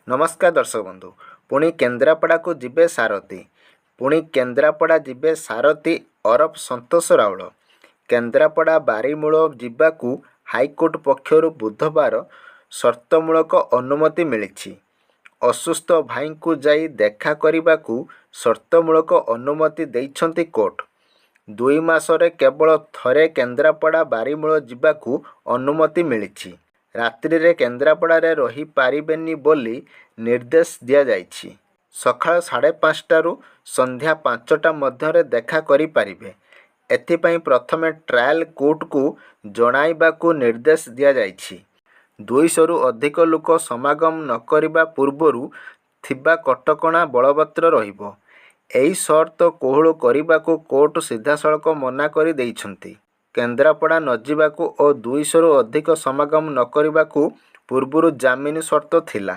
नमस्कार दर्शक बंधु पुणी केन्द्रापड़ा को जिबे सारथी पुणी केन्द्रापड़ा जिबे सारथी अरफ संतोष राउल केन्द्रापड़ा बारीमूल जिबाकू हाईकोर्ट पक्षरु बुधवार सर्तमूलक अनुमति मिली। असुस्थ भाई को जाई देखा करने सर्तमूलक अनुमति देइछंती कोर्ट। 2 मासरे केवल थरे केन्द्रापड़ा बारीमूल जिबाकू अनुमति मिली। रात्रि रे केन्द्रापड़ा रही पारिबेनी बोली निर्देश दिया जाइछि। सकाळ 5:30 संध्या 5टा मध्यरे देखा करि पारिबे। एथिपाई प्रथमे ट्रायल कोर्ट को जणाइबाकू निर्देश दिया जाइछि। 200 अधिक लोक समागम न करिबा पूर्वरु थिबा कटकणा बलवत्तर रहिबो। एही सर्त कोहल करिबाकू कोर्ट सीधासळख मना करि देइछंती। केन्द्रापड़ा न जिबाकू और 200 अधिक समागम न करिबाकू पूर्वरु जामिन शर्त थिला।